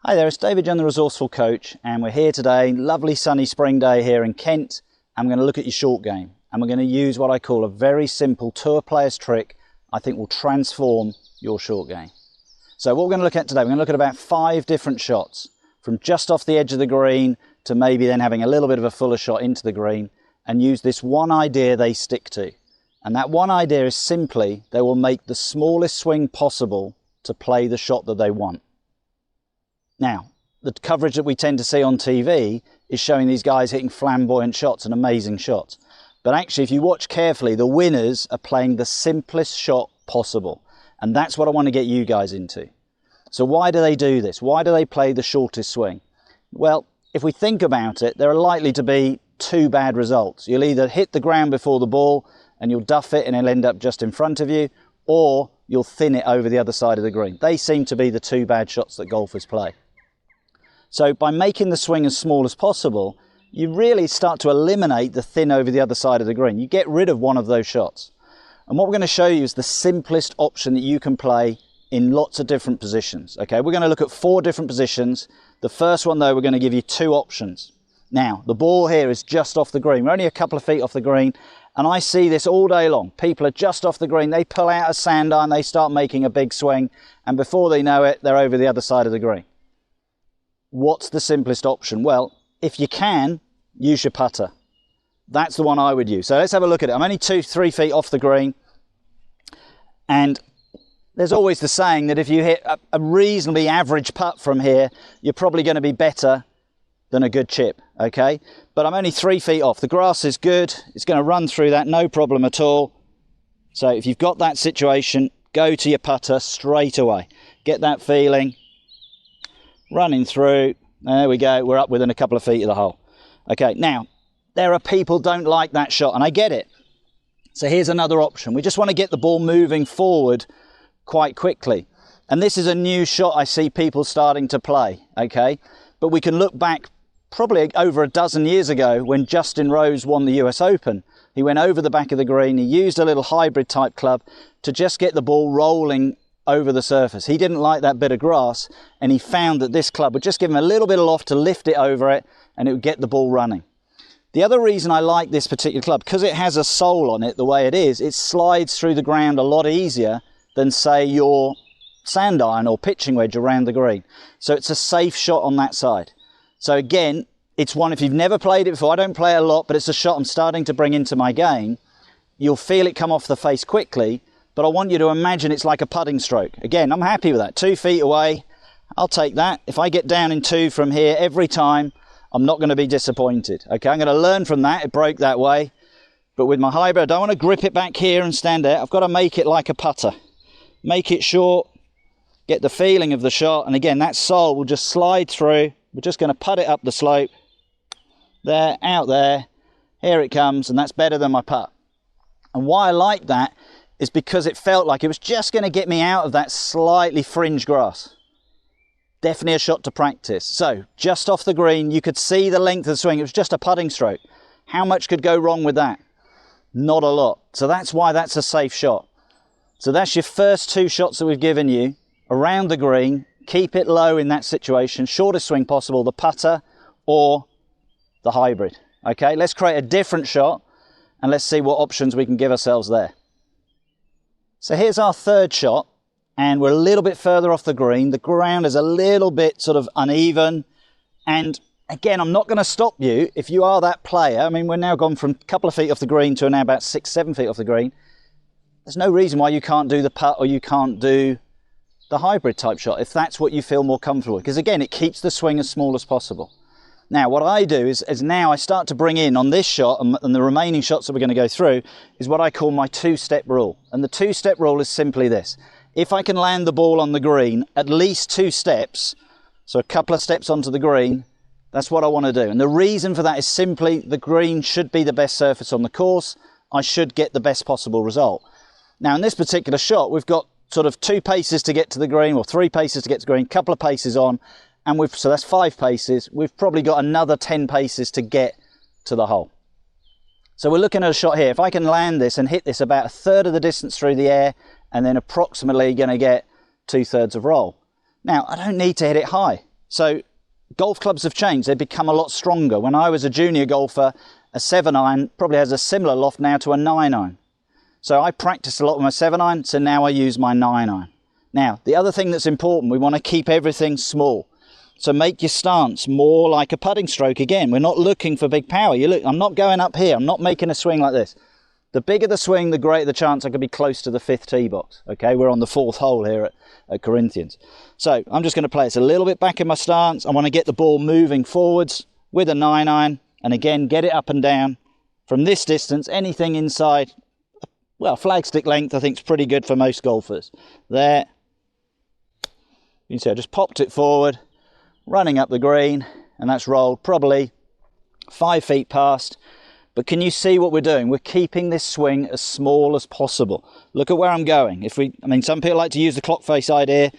Hi there, it's David John, the Resourceful Coach, and we're here today, lovely sunny spring day here in Kent. I'm going to look at your short game, and we're going to use what I call a very simple tour player's trick I think will transform your short game. So what we're going to look at today, we're going to look at about 5 different shots, from just off the edge of the green to maybe then having a little bit of a fuller shot into the green, and use this one idea they stick to. And that one idea is simply, they will make the smallest swing possible to play the shot that they want. Now, the coverage that we tend to see on TV is showing these guys hitting flamboyant shots and amazing shots. But actually, if you watch carefully, the winners are playing the simplest shot possible. And that's what I want to get you guys into. So why do they do this? Why do they play the shortest swing? Well, if we think about it, there are likely to be 2 bad results. You'll either hit the ground before the ball and you'll duff it and it'll end up just in front of you, or you'll thin it over the other side of the green. They seem to be the 2 bad shots that golfers play. So by making the swing as small as possible, you really start to eliminate the thin over the other side of the green. You get rid of one of those shots. And what we're going to show you is the simplest option that you can play in lots of different positions. Okay, we're going to look at 4 different positions. The first one though, we're going to give you 2 options. Now, the ball here is just off the green. We're only a couple of feet off the green, and I see this all day long. People are just off the green, they pull out a sand iron, they start making a big swing, and before they know it, they're over the other side of the green. What's the simplest option? Well, if you can, use your putter. That's the one I would use. So let's have a look at it. I'm only 2-3 feet off the green. And there's always the saying that if you hit a reasonably average putt from here, you're probably going to be better than a good chip, okay? But I'm only 3 feet off. The grass is good. It's going to run through that, no problem at all. So if you've got that situation, go to your putter straight away. Get that feeling. Running through, there we go, we're up within a couple of feet of the hole. Okay, now, there are people who don't like that shot, and I get it. So here's another option. We just want to get the ball moving forward quite quickly. And this is a new shot I see people starting to play, okay? But we can look back probably over a dozen years ago when Justin Rose won the US Open. He went over the back of the green, he used a little hybrid type club to just get the ball rolling over the surface. He didn't like that bit of grass, and he found that this club would just give him a little bit of loft to lift it over it, and it would get the ball running. The other reason I like this particular club, because it has a sole on it the way it is, it slides through the ground a lot easier than say your sand iron or pitching wedge around the green. So it's a safe shot on that side. So again, it's one, if you've never played it before, I don't play it a lot, but it's a shot I'm starting to bring into my game. You'll feel it come off the face quickly, but I want you to imagine it's like a putting stroke. Again, I'm happy with that. 2 feet away, I'll take that. If I get down in 2 from here every time, I'm not going to be disappointed. Okay, I'm going to learn from that. It broke that way. But with my hybrid, I don't want to grip it back here and stand there. I've got to make it like a putter. Make it short, get the feeling of the shot. And again, that sole will just slide through. We're just going to putt it up the slope. There, out there. Here it comes, and that's better than my putt. And why I like that is because it felt like it was just going to get me out of that slightly fringe grass. Definitely a shot to practice. So, just off the green, you could see the length of the swing. It was just a putting stroke. How much could go wrong with that? Not a lot. So that's why that's a safe shot. So that's your first 2 shots that we've given you around the green. Keep it low in that situation. Shortest swing possible, the putter or the hybrid. Okay, let's create a different shot and let's see what options we can give ourselves there. So here's our 3rd shot, and we're a little bit further off the green. The ground is a little bit sort of uneven, and again, I'm not going to stop you if you are that player. I mean, we're now gone from a couple of feet off the green to now about 6-7 feet off the green. There's no reason why you can't do the putt or you can't do the hybrid type shot if that's what you feel more comfortable with, because again, it keeps the swing as small as possible. Now, what I do is now I start to bring in on this shot and the remaining shots that we're going to go through is what I call my 2-step rule. And the 2-step rule is simply this. If I can land the ball on the green at least 2 steps, so a couple of steps onto the green, that's what I want to do. And the reason for that is simply the green should be the best surface on the course. I should get the best possible result. Now, in this particular shot, we've got sort of 2 paces to get to the green, or 3 paces to get to the green, couple of paces on, and so that's 5 paces. We've probably got another 10 paces to get to the hole. So we're looking at a shot here. If I can land this and hit this about 1/3 of the distance through the air, and then approximately going to get 2/3 of roll. Now, I don't need to hit it high. So golf clubs have changed. They've become a lot stronger. When I was a junior golfer, a 7-iron probably has a similar loft now to a 9-iron. So I practiced a lot with my 7-iron, so now I use my 9-iron. Now, the other thing that's important, we want to keep everything small. So make your stance more like a putting stroke again. We're not looking for big power. You look, I'm not going up here. I'm not making a swing like this. The bigger the swing, the greater the chance I could be close to the 5th tee box. Okay, we're on the 4th hole here at Corinthians. So I'm just going to play this a little bit back in my stance. I want to get the ball moving forwards with a 9-iron. And again, get it up and down. From this distance, anything inside, well, flagstick length I think is pretty good for most golfers. There. You can see I just popped it forward, running up the green, and that's rolled probably 5 feet past. But can you see what we're doing? We're keeping this swing as small as possible. Look at where I'm going. Some people like to use the clock face idea.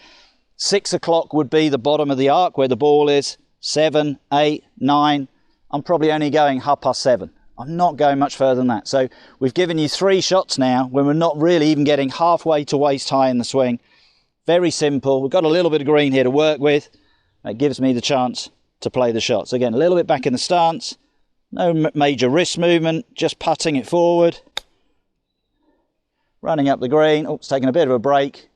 6 o'clock would be the bottom of the arc where the ball is. 7, 8, 9. I'm probably only going 7:30. I'm not going much further than that. So we've given you 3 shots now when we're not really even getting halfway to waist high in the swing. Very simple. We've got a little bit of green here to work with. That gives me the chance to play the shot. So again, a little bit back in the stance. No major wrist movement, just putting it forward. Running up the green. Oh, it's taking a bit of a break.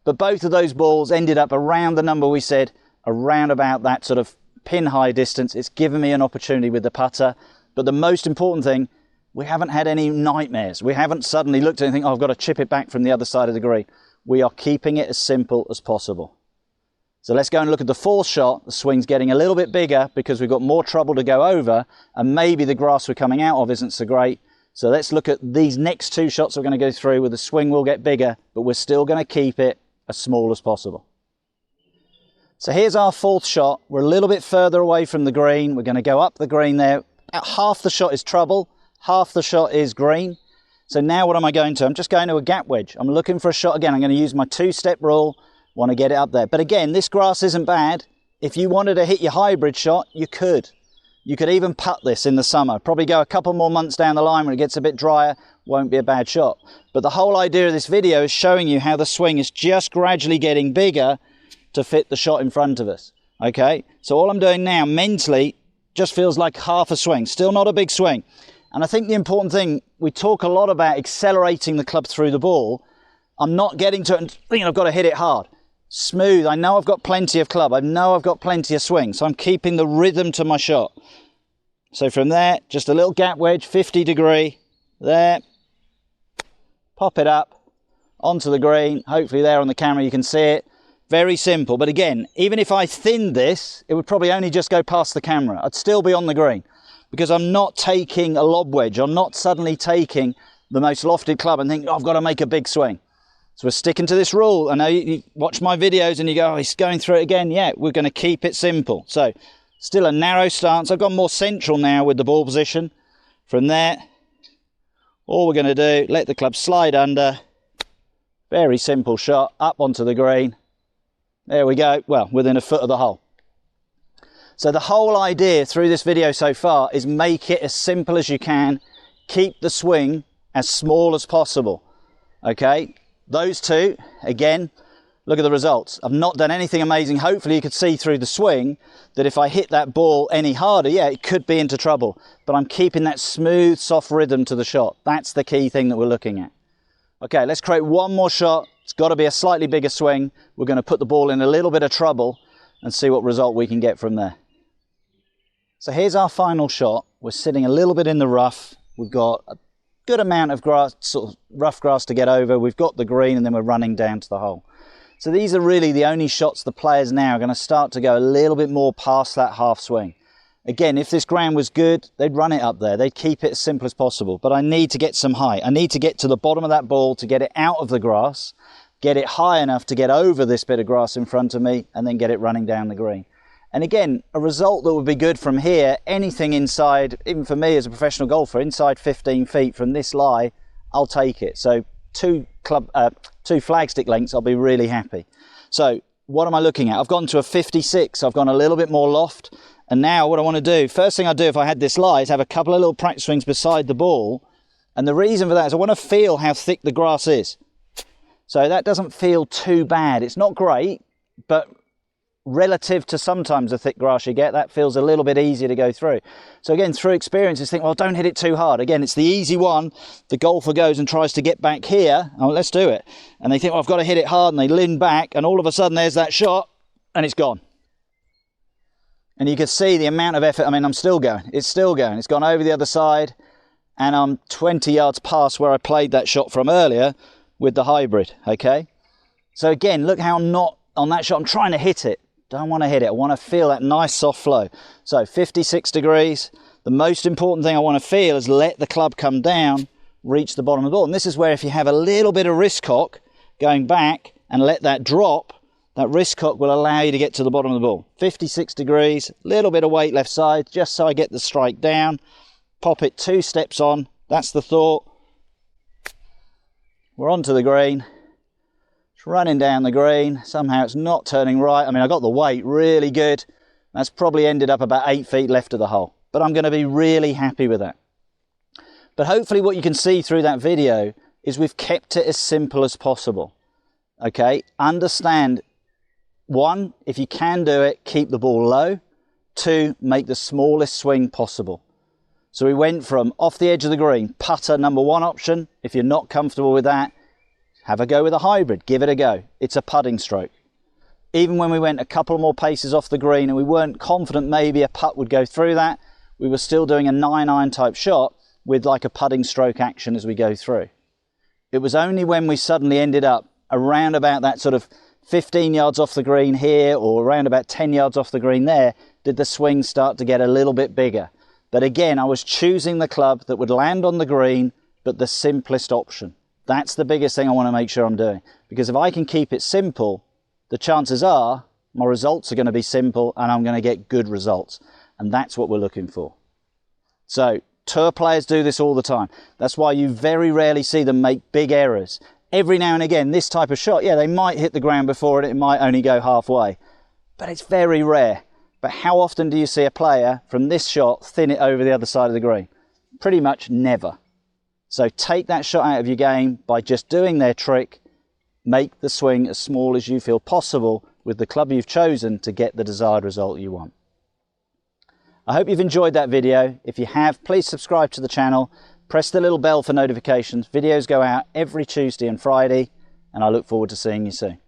But both of those balls ended up around the number we said, around about that sort of pin high distance. It's given me an opportunity with the putter. But the most important thing, we haven't had any nightmares. We haven't suddenly looked at anything, oh, I've got to chip it back from the other side of the green. We are keeping it as simple as possible. So let's go and look at the 4th shot. The swing's getting a little bit bigger because we've got more trouble to go over, and maybe the grass we're coming out of isn't so great. So let's look at these next 2 shots we're going to go through where the swing will get bigger, but we're still going to keep it as small as possible. So here's our 4th shot. We're a little bit further away from the green. We're going to go up the green there. Half the shot is trouble, half the shot is green. So now what am I going to? I'm just going to a gap wedge. I'm looking for a shot again. I'm going to use my 2-step rule. Want to get it up there. But again, this grass isn't bad. If you wanted to hit your hybrid shot, you could. You could even putt this in the summer. Probably go a couple more months down the line when it gets a bit drier. Won't be a bad shot. But the whole idea of this video is showing you how the swing is just gradually getting bigger to fit the shot in front of us. Okay? So all I'm doing now mentally just feels like half a swing. Still not a big swing. And I think the important thing, we talk a lot about accelerating the club through the ball. I'm not getting to it and thinking I've got to hit it hard. Smooth. I know I've got plenty of club. I know I've got plenty of swing. So I'm keeping the rhythm to my shot. So from there, just a little gap wedge, 50 degree. There. Pop it up onto the green. Hopefully there on the camera you can see it. Very simple. But again, even if I thinned this, it would probably only just go past the camera. I'd still be on the green. Because I'm not taking a lob wedge. I'm not suddenly taking the most lofted club and think, oh, I've got to make a big swing. So we're sticking to this rule. I know you watch my videos and you go, oh, he's going through it again. Yeah, we're going to keep it simple. So still a narrow stance. I've gone more central now with the ball position. From there, all we're going to do, let the club slide under. Very simple shot, up onto the green. There we go. Well, within a foot of the hole. So the whole idea through this video so far is make it as simple as you can. Keep the swing as small as possible. Okay, those 2, again, look at the results. I've not done anything amazing. Hopefully you could see through the swing that if I hit that ball any harder, yeah, it could be into trouble. But I'm keeping that smooth, soft rhythm to the shot. That's the key thing that we're looking at. Okay, let's create one more shot. It's got to be a slightly bigger swing. We're going to put the ball in a little bit of trouble and see what result we can get from there. So here's our final shot. We're sitting a little bit in the rough. We've got a good amount of grass, sort of rough grass to get over. We've got the green and then we're running down to the hole. So these are really the only shots the players now are going to start to go a little bit more past that half swing. Again, if this ground was good, they'd run it up there. They'd keep it as simple as possible. But I need to get some height. I need to get to the bottom of that ball to get it out of the grass, get it high enough to get over this bit of grass in front of me, and then get it running down the green. And again, a result that would be good from here, anything inside, even for me as a professional golfer, inside 15 feet from this lie, I'll take it. So two flagstick lengths, I'll be really happy. So what am I looking at? I've gone to a 56. I've gone a little bit more loft. And now what I want to do, first thing I do if I had this lie is have a couple of little practice swings beside the ball. And the reason for that is I want to feel how thick the grass is. So that doesn't feel too bad. It's not great, but relative to sometimes the thick grass you get, that feels a little bit easier to go through. So again, through experience, just think, well, don't hit it too hard. Again, it's the easy one. The golfer goes and tries to get back here. Oh, let's do it. And they think, well, I've got to hit it hard, and they lean back, and all of a sudden there's that shot, and it's gone. And you can see the amount of effort. I mean, I'm still going. It's still going. It's gone over the other side, and I'm 20 yards past where I played that shot from earlier with the hybrid, okay? So again, look how I'm not on that shot. I'm trying to hit it. Don't want to hit it. I want to feel that nice soft flow. So 56 degrees. The most important thing I want to feel is let the club come down, reach the bottom of the ball. And this is where if you have a little bit of wrist cock going back and let that drop, that wrist cock will allow you to get to the bottom of the ball. 56 degrees, little bit of weight left side, just so I get the strike down. Pop it 2 steps on. That's the thought. We're onto the green. Running down the green, somehow it's not turning right. I mean, I got the weight really good. That's probably ended up about 8 feet left of the hole, but I'm going to be really happy with that. But hopefully what you can see through that video is we've kept it as simple as possible. Okay, understand, 1, if you can do it, keep the ball low. 2, make the smallest swing possible. So we went from off the edge of the green, putter number 1 option. If you're not comfortable with that, have a go with a hybrid, give it a go. It's a putting stroke. Even when we went a couple more paces off the green and we weren't confident maybe a putt would go through that, we were still doing a 9-iron type shot with like a putting stroke action as we go through. It was only when we suddenly ended up around about that sort of 15 yards off the green here or around about 10 yards off the green there, did the swing start to get a little bit bigger. But again, I was choosing the club that would land on the green, but the simplest option. That's the biggest thing I want to make sure I'm doing. Because if I can keep it simple, the chances are my results are going to be simple and I'm going to get good results. And that's what we're looking for. So tour players do this all the time. That's why you very rarely see them make big errors. Every now and again, this type of shot, yeah, they might hit the ground before it might only go halfway. But it's very rare. But how often do you see a player from this shot thin it over the other side of the green? Pretty much never. So take that shot out of your game by just doing their trick. Make the swing as small as you feel possible with the club you've chosen to get the desired result you want. I hope you've enjoyed that video. If you have, please subscribe to the channel. Press the little bell for notifications. Videos go out every Tuesday and Friday, and I look forward to seeing you soon.